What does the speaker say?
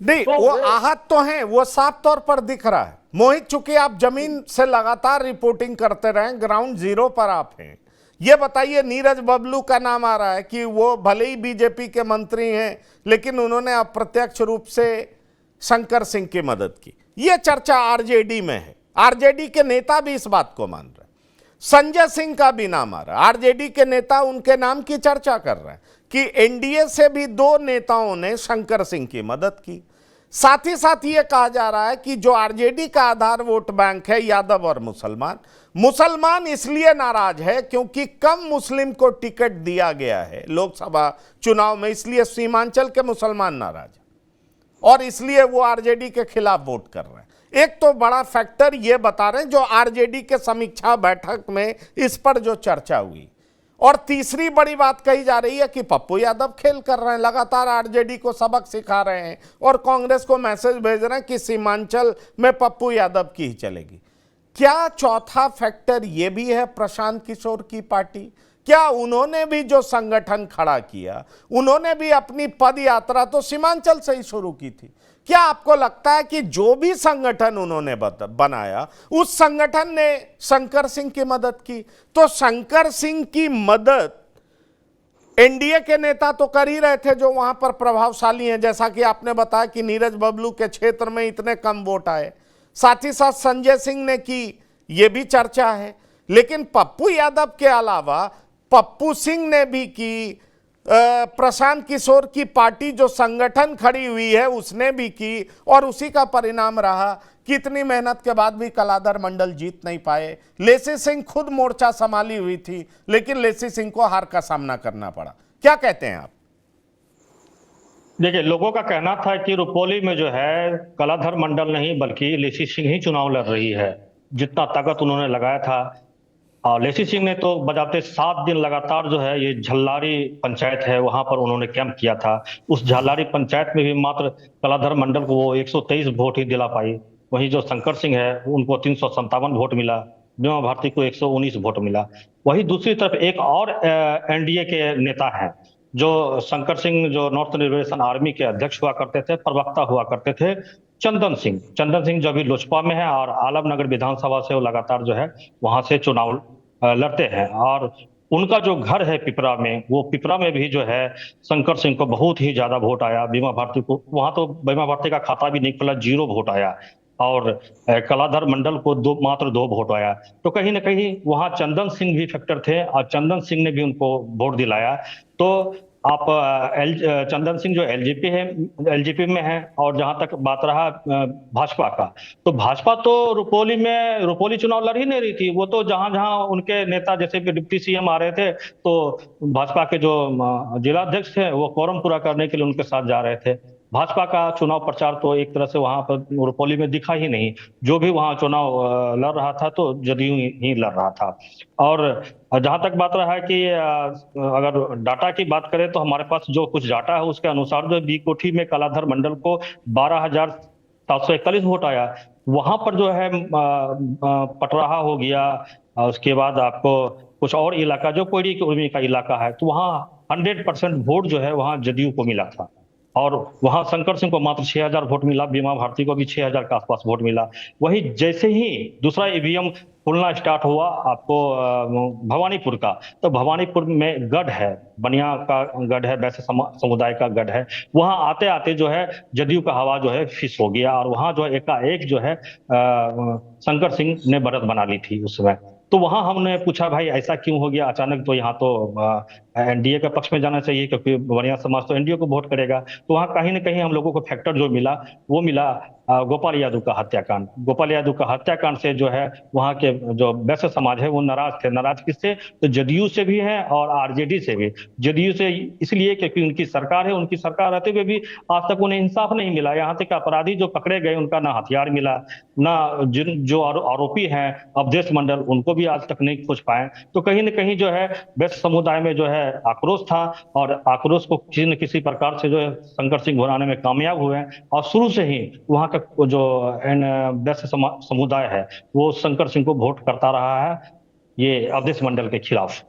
नहीं, तो वो आहत तो हैं, वो साफ तौर पर दिख रहा है मोहित। चूंकि आप जमीन से लगातार रिपोर्टिंग करते रहे, ग्राउंड जीरो पर आप हैं, ये बताइए, नीरज बबलू का नाम आ रहा है कि वो भले ही बीजेपी के मंत्री हैं, लेकिन उन्होंने अप्रत्यक्ष रूप से शंकर सिंह की मदद की। ये चर्चा आरजेडी में है, आरजेडी के नेता भी इस बात को मान रहे हैं। संजय सिंह का भी नाम आ रहा है, आरजेडी के नेता उनके नाम की चर्चा कर रहे हैं कि एनडीए से भी 2 नेताओं ने शंकर सिंह की मदद की। साथ ही साथ ये कहा जा रहा है कि जो आरजेडी का आधार वोट बैंक है, यादव और मुसलमान, मुसलमान इसलिए नाराज है क्योंकि कम मुस्लिम को टिकट दिया गया है लोकसभा चुनाव में, इसलिए सीमांचल के मुसलमान नाराज है और इसलिए वो आरजेडी के खिलाफ वोट कर रहे हैं। एक तो बड़ा फैक्टर ये बता रहे हैं जो आरजेडी के समीक्षा बैठक में इस पर जो चर्चा हुई। और तीसरी बड़ी बात कही जा रही है कि पप्पू यादव खेल कर रहे हैं, लगातार आरजेडी को सबक सिखा रहे हैं और कांग्रेस को मैसेज भेज रहे हैं कि सीमांचल में पप्पू यादव की ही चलेगी। क्या चौथा फैक्टर ये भी है प्रशांत किशोर की पार्टी? क्या उन्होंने भी जो संगठन खड़ा किया, उन्होंने भी अपनी पद यात्रा तो सीमांचल से ही शुरू की थी? क्या आपको लगता है कि जो भी संगठन उन्होंने बनाया, उस संगठन ने शंकर सिंह की मदद की? तो शंकर सिंह की मदद एनडीए के नेता तो कर ही रहे थे जो वहां पर प्रभावशाली हैं, जैसा कि आपने बताया कि नीरज बबलू के क्षेत्र में इतने कम वोट आए। साथ ही साथ संजय सिंह ने की, यह भी चर्चा है। लेकिन पप्पू यादव के अलावा पप्पू सिंह ने भी की, प्रशांत किशोर की पार्टी जो संगठन खड़ी हुई है उसने भी की, और उसी का परिणाम रहा कि इतनी मेहनत के बाद भी कलाधर मंडल जीत नहीं पाए। लेसी सिंह खुद मोर्चा संभाली हुई थी, लेकिन लेसी सिंह को हार का सामना करना पड़ा। क्या कहते हैं आप? देखिए, लोगों का कहना था कि रुपौली में जो है कलाधर मंडल नहीं बल्कि लेसी सिंह ही चुनाव लड़ रही है, जितना ताकत उन्होंने लगाया था। और लेसी सिंह ने तो बजाते 7 दिन लगातार जो है ये झल्लारी पंचायत है वहां पर उन्होंने कैंप किया था। उस झल्लारी पंचायत में भी मात्र कलाधर मंडल को वो 123 वोट ही दिला पाई। वहीं जो शंकर सिंह है उनको 357 वोट मिला, बीमा भारती को 119 वोट मिला। वहीं दूसरी तरफ एक और एनडीए के नेता हैं जो शंकर सिंह, जो नॉर्थ लिबरेशन आर्मी के अध्यक्ष हुआ करते थे, प्रवक्ता हुआ करते थे, चंदन सिंह जो अभी लोजपा में है और आलमनगर विधानसभा से वो लगातार जो है वहां से चुनाव लड़ते हैं। और उनका जो घर है पिपरा में, वो पिपरा में भी जो है शंकर सिंह को बहुत ही ज्यादा वोट आया। बीमा भारती को वहां तो बीमा भारती का खाता भी नहीं खुला, 0 वोट आया। और कलाधर मंडल को मात्र 2 वोट आया। तो कहीं ना कहीं वहां चंदन सिंह भी फैक्टर थे और चंदन सिंह ने भी उनको वोट दिलाया। तो आप चंदन सिंह जो एलजेपी है, एलजेपी में है। और जहां तक बात रहा भाजपा का, तो भाजपा तो रुपौली चुनाव लड़ ही नहीं रही थी। वो तो जहां जहां उनके नेता जैसे कि डिप्टी सीएम आ रहे थे तो भाजपा के जो जिलाध्यक्ष थे वो कोरम पूरा करने के लिए उनके साथ जा रहे थे। भाजपा का चुनाव प्रचार तो एक तरह से वहां पर रुपौली में दिखा ही नहीं। जो भी वहां चुनाव लड़ रहा था तो जदयू ही लड़ रहा था। और जहां तक बात रहा है कि अगर डाटा की बात करें तो हमारे पास जो कुछ डाटा है उसके अनुसार जो बी कोठी में कलाधर मंडल को 12,741 वोट आया। वहां पर जो है पटराहा हो गया, उसके बाद आपको कुछ और इलाका जो कोयरी के उर्मी का इलाका है, तो वहां 100% वोट जो है वहां जदयू को मिला था। और वहां शंकर सिंह को मात्र 6,000 वोट मिला, बीमा भारती को भी 6,000 के आसपास वोट मिला। वही जैसे ही दूसरा ईवीएम खुलना स्टार्ट हुआ आपको भवानीपुर का, तो भवानीपुर में गढ़ है, बनिया का गढ़ है, वैसे समुदाय का गढ़ है। वहां आते आते जो है जदयू का हवा जो है फिस हो गया और वहां जो एकाएक जो है शंकर सिंह ने बढ़त बना ली थी उस समय। तो वहां हमने पूछा भाई ऐसा क्यों हो गया अचानक, तो यहाँ तो एनडीए के पक्ष में जाना चाहिए क्योंकि बनिया समाज तो एनडीए को वोट करेगा। तो वहां कहीं ना कहीं हम लोगों को फैक्टर जो मिला वो मिला गोपाल यादव का हत्याकांड। गोपाल यादव का हत्याकांड से जो है वहां के जो वैश्य समाज है वो नाराज थे। नाराज किससे? तो जदयू से भी है और आरजेडी से भी। जदयू से इसलिए क्योंकि उनकी सरकार है, उनकी सरकार रहते हुए भी आज तक उन्हें इंसाफ नहीं मिला। यहाँ तक अपराधी जो पकड़े गए उनका ना हथियार मिला, ना जो आरोपी हैं अवधेश मंडल उनको भी आज तक नहीं खोज पाए। तो कहीं ना कहीं जो है वैश्य समुदाय में जो है आक्रोश था और आक्रोश को किसी न किसी प्रकार से जो है शंकर सिंह भुनाने में कामयाब हुए हैं। और शुरू से ही वहां का जो वैश्य समुदाय है वो शंकर सिंह को वोट करता रहा है ये अवधेश मंडल के खिलाफ।